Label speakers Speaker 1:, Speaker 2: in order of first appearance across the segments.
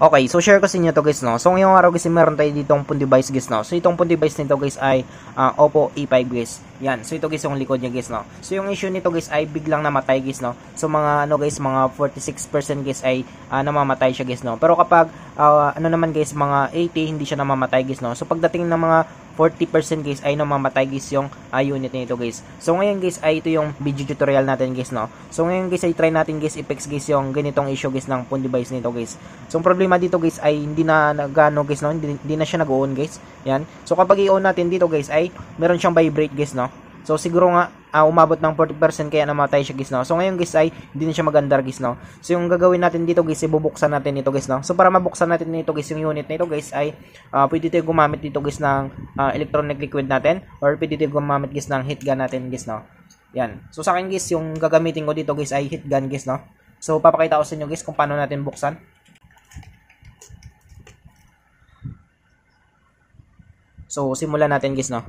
Speaker 1: Okay, so share ko sa inyo to guys, no. So ngayong araw guys, meron tayo ditong phone device guys, no. So itong phone device nito guys ay Oppo E5 guys. Yan. So ito guys yung likod niya guys, no. So yung issue nito guys ay biglang namatay guys, no. So mga ano guys, mga 46% guys ay namamatay siya guys, no. Pero kapag ano naman guys, mga 80 hindi siya namamatay guys, no. So pagdating ng mga 40% guys ay namamatay guys yung unit nito guys. So ngayon guys ay ito yung video tutorial natin guys, no. So ngayon guys ay try natin guys i-fix guys yung ganitong issue guys ng phone device nito guys. So ang problema dito guys ay hindi na nagano guys, no. Hindi na siya nag-on guys. Yan. So kapag i-on natin dito guys ay meron siyang vibrate guys, no. So siguro nga umabot ng 40% kaya namatay siya guys, no. So ngayon guys ay hindi na siya magandar guys, no. So yung gagawin natin dito guys, ibubuksan natin ito guys, no. So para mabuksan natin nito guys yung unit nito guys ay pwede tayo gumamit dito guys ng electronic liquid natin or pwede tayo gumamit guys ng heat gun natin guys, no. Yan. So sa akin guys yung gagamitin ko dito guys ay heat gun guys, no. So papakita ko sa inyo guys kung paano natin buksan. So simulan natin guys, no.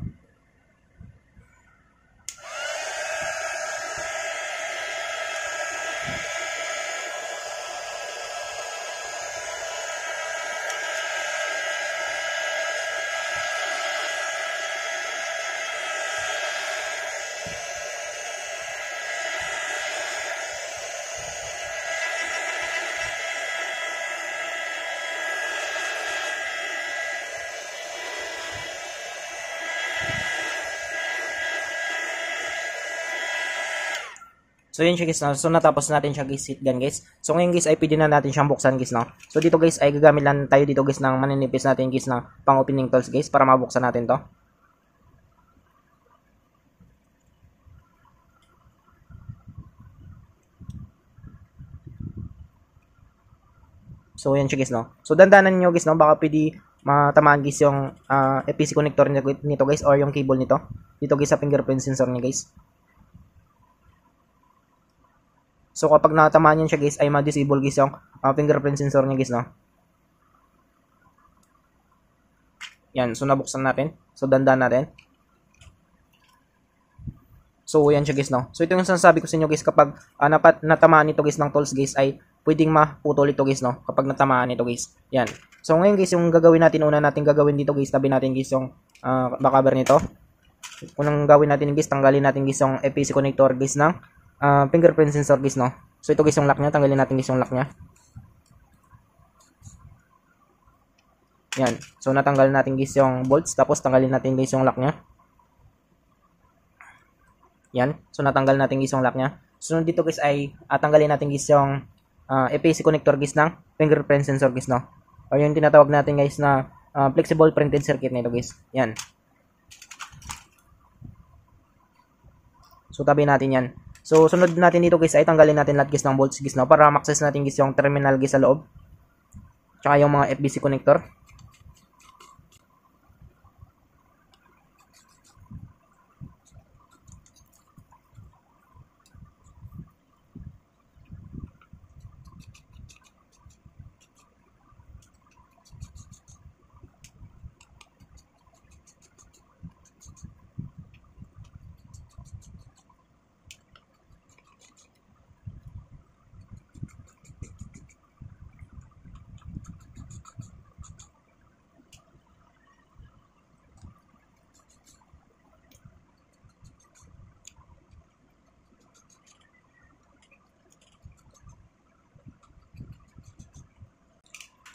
Speaker 1: So yun siya guys, no? So natapos natin siya guys, heat gun guys. So ngayon guys ay pwede na natin siyang buksan guys, no? So dito guys ay gagamit lang tayo dito guys ng maninipis natin guys na pang opening tools guys para mabuksan natin to. So yan siya guys, no? So dandanan nyo guys, no? Baka pwede matamaan guys yung EPC connector nito guys or yung cable nito. Dito guys sa fingerprint sensor niya guys. So kapag natamaan yan siya guys ay ma-disable guys yung fingerprint sensor niya guys, no. Yan, so nabuksan natin. So dandan natin. So yan siya guys, no. So ito yung sinasabi ko sa inyo guys, kapag natamaan ito guys ng tools guys ay pwedeng maputol ito guys, no. Kapag natamaan ito guys. Yan. So ngayon guys yung gagawin natin, una natin gagawin dito guys, tabi natin guys yung backcover nito. Unang gawin natin guys, tanggalin natin guys yung EPC connector guys ng fingerprint sensor guys, no. So ito guys yung lock niya, tanggalin natin guys yung lock niya. Yan. So natanggal natin guys yung bolts, tapos tanggalin natin guys yung lock niya. Yan. So natanggal natin guys yung lock niya. So dito guys ay tanggalin natin guys yung EPC connector guys ng fingerprint sensor guys, no. O yung tinatawag natin guys na flexible printed circuit nito guys. Yan. So tabi natin yan. So sunod natin dito guys ay tanggalin natin lahat guys ng bolts guys, no, para ma-access natin guys yung terminal guys sa loob. Tsaka yung mga FBC connector.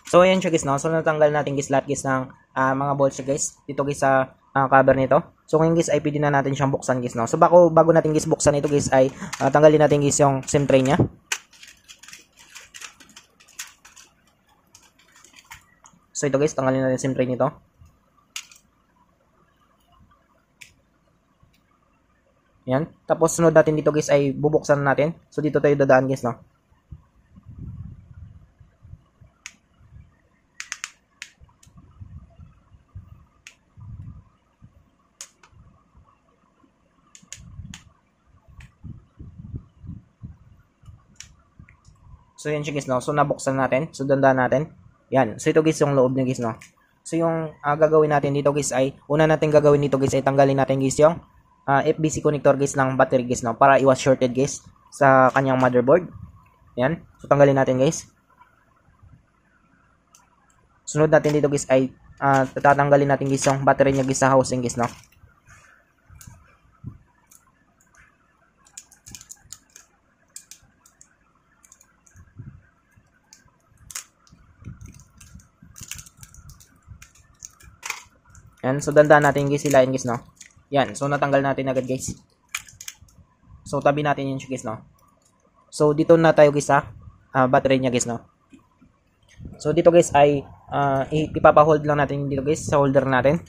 Speaker 1: So ayan siya guys, no. So natanggal natin guys lahat guys ng mga bolts guys dito guys sa cover nito. So ngayon guys ay pwede na natin siyang buksan guys, no. So bago natin guys buksan ito guys ay tanggalin natin guys yung SIM tray niya. So ito guys, tanggalin natin SIM tray nito. Yan. Tapos sunod natin dito guys ay bubuksan natin. So dito tayo dadaan guys, no. So yan siya guys, no. So nabuksan natin. So dandan natin. Yan. So ito guys yung loob niya guys, no. So yung gagawin natin dito guys ay una natin gagawin dito guys ay tanggalin natin guys yung FBC connector guys ng battery guys, no, para iwas shorted guys sa kanyang motherboard. Yan. So tanggalin natin guys. Sunod natin dito guys ay tatanggalin natin guys yung battery niya guys sa housing guys, no. Yan, so dandan natin guys hilain guys, no. Yan, so natanggal natin agad guys. So tabi natin yun guys, no. So dito na tayo guys sa battery niya guys, no. So dito guys ay ipapa-hold lang natin dito guys sa holder natin.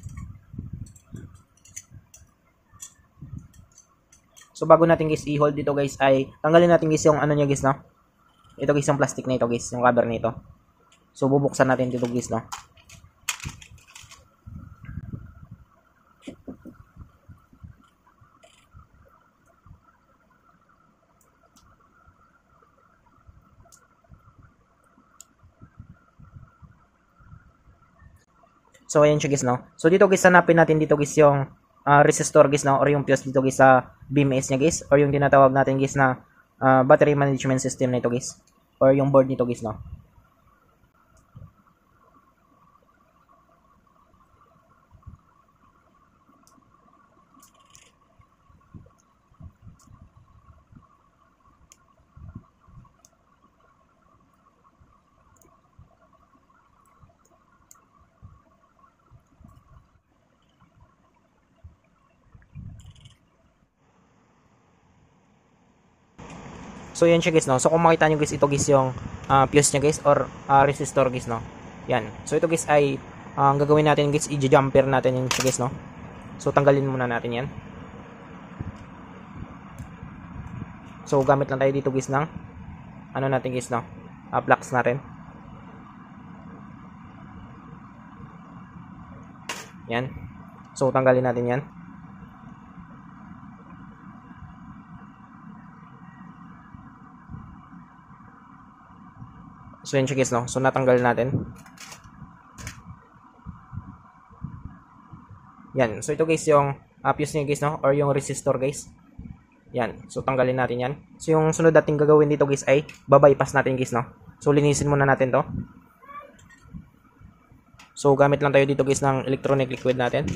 Speaker 1: So bago natin guys i-hold dito guys ay tanggalin natin guys yung ano niya guys, no. Ito guys yung plastic na ito guys, yung cover nito. So bubuksan natin dito guys, no. So ayan siya guys, no. So dito guys hanapin natin dito guys yung resistor guys, no, or yung fuse dito guys sa BMS niya guys, or yung tinatawag natin guys na battery management system nito guys, or yung board nito guys, no. So yan siya guys, no. So kung makita nyo guys, ito guys yung fuse niya guys, or resistor guys, no. Yan. So ito guys ay ang gagawin natin guys, i-jumper natin yung siya guys, no. So tanggalin muna natin yan. So gamit lang tayo dito guys ng ano natin guys, no, plugs natin. Yan. So tanggalin natin yan. So yan siya guys, no. So natanggal natin. Yan. So ito guys yung fuse niya guys, no, or yung resistor guys. Yan. So tanggalin natin yan. So yung sunod natin gagawin dito guys ay babypass natin guys, no. So linisin muna natin to. So gamit lang tayo dito guys ng electronic liquid natin.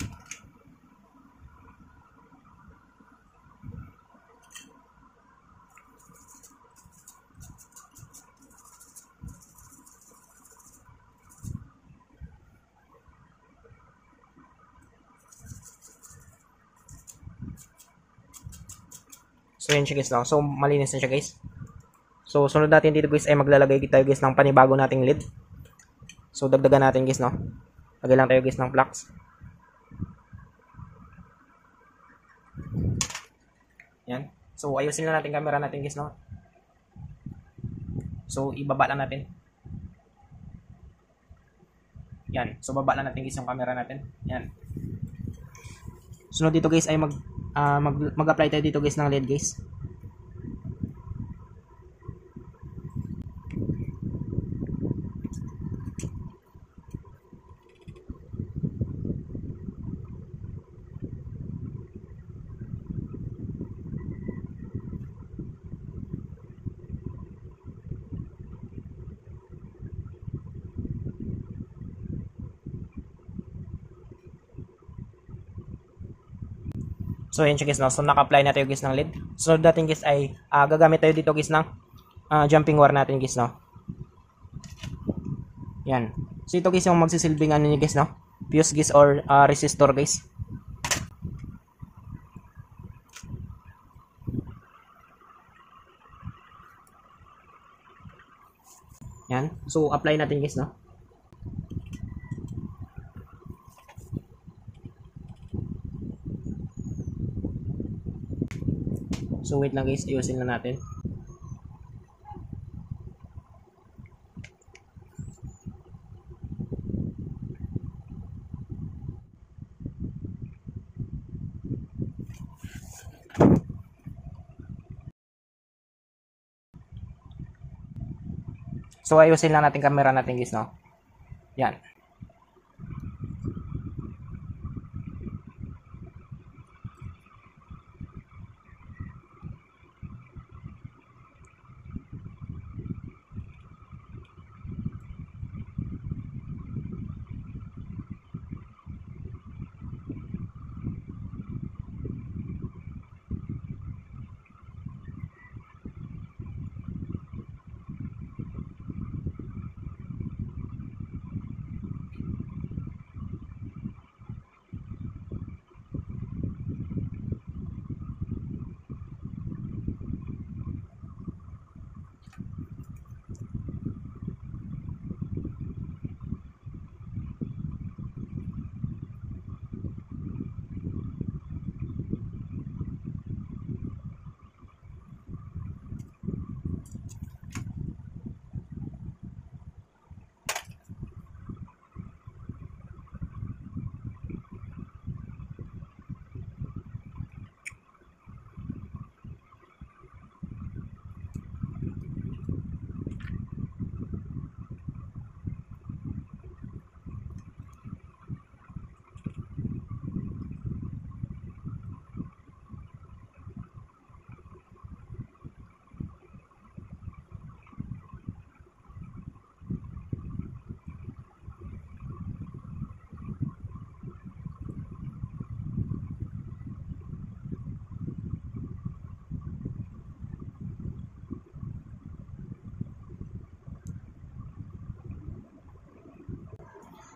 Speaker 1: So yan siya guys, no. So malinis na siya guys. So sunod natin dito guys ay maglalagay tayo guys ng panibago nating lid. So dagdagan natin guys, no. Lagay lang tayo guys ng plugs. Yan. So ayusin lang natin camera natin guys, no. So ibaba lang natin. Yan. So baba lang natin guys yung camera natin. Yan. Sunod dito guys ay mag-apply tayo dito guys ng LED guys. So yun siya guys, no. So naka-apply na tayo guys ng LED. Sunod natin guys ay gagamit tayo dito guys ng jumping wire natin guys, no. Yan. So ito guys yung magsisilbing ano niya guys, no, fuse guys or resistor guys. Yan. So apply natin guys, no. So wait lang guys, ayusin lang natin. So ayusin lang natin camera natin guys, no. Yan.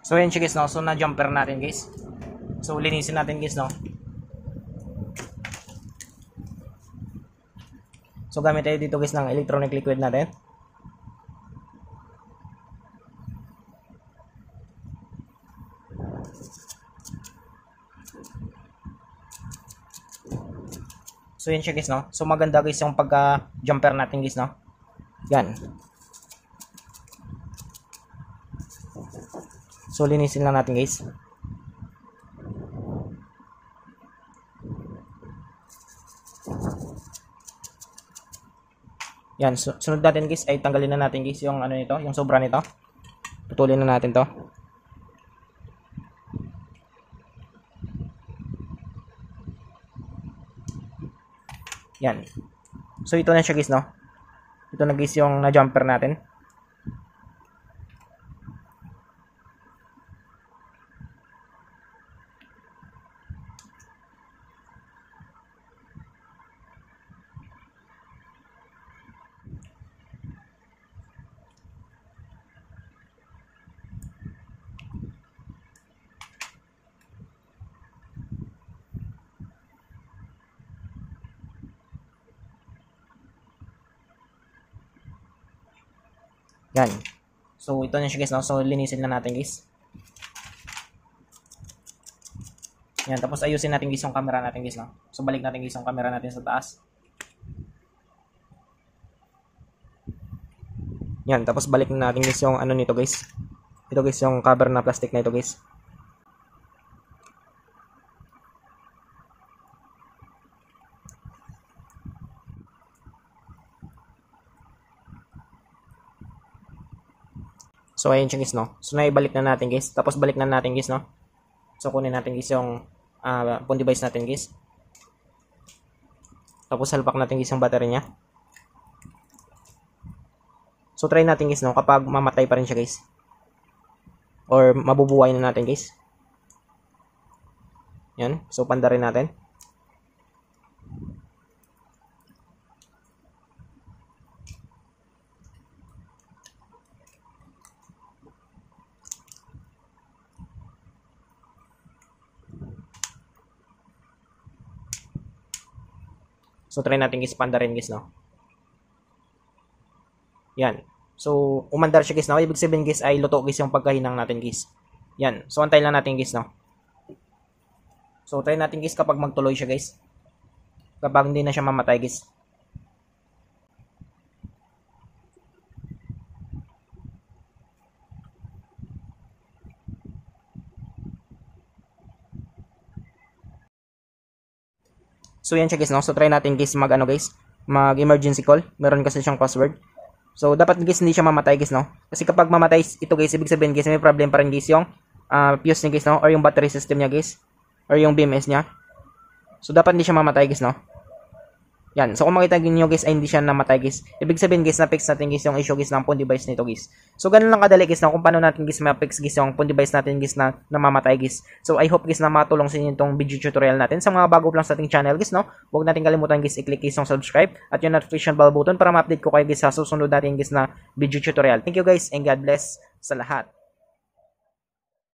Speaker 1: So yan siya guys, no? So na jumper natin guys. So linisin natin guys, no? So gamit tayo dito guys ng electronic liquid natin. So yan siya guys, no? So maganda guys yung pagka jumper natin guys, no? Yan. So linisin lang natin guys. Yan, sunod natin guys ay tanggalin na natin guys yung ano nito, yung sobra nito. Putulin na natin 'to. Yan. So ito na siya guys, no? Ito na guys yung na-jumper natin. Yan. So, ito na siya guys, no? So, linisin na natin guys. Yan. Tapos, ayusin natin guys yung camera natin guys, no? So, balik natin guys yung camera natin sa taas. Yan. Tapos, balik na natin guys yung ano nito guys. Ito guys, yung cover na plastic na ito guys. So, ayun siya guys, no? So, naibalik na natin guys. Tapos, balik na natin guys, no? So, kunin natin guys yung phone device natin guys. Tapos, salpak natin guys yung battery niya. So, try natin guys, no? Kapag mamatay pa rin siya guys. Or, mabubuhay na natin guys. Yan. So, panda rin natin. So, try natin guys, panda rin guys, no? Yan. So, umandar siya guys, no? Ibig sabihin guys, ay luto guys yung pagkahinang natin guys. Yan. So, antay lang natin guys, no? So, try natin guys kapag magtuloy siya guys. Kapag hindi na siya mamatay guys. So yan siya guys, no? So try natin guys mag ano guys, mag emergency call. Meron kasi siyang password. So dapat guys hindi siya mamatay guys, no? Kasi kapag mamatay ito guys, ibig sabihin guys may problem pa rin guys yung fuse niya guys, no? Or yung battery system niya guys, or yung BMS niya. So dapat hindi siya mamatay guys, no? Yan. So kung makita niyo guys ay hindi siya namatay guys. Ibig sabihin guys na-fix natin guys yung issue guys ng phone device nito guys. So ganun lang kadali guys, no? Kung paano natin guys ma-fix guys yung phone device natin guys na namamatay guys. So I hope guys na matulong sa inyo itong video tutorial natin. Sa mga bago lang sa ating channel guys, no? Huwag natin kalimutan guys i-click guys yung subscribe at yung notification bell button para ma-update ko kayo guys sa susunod natin guys na video tutorial. Thank you guys and God bless sa lahat.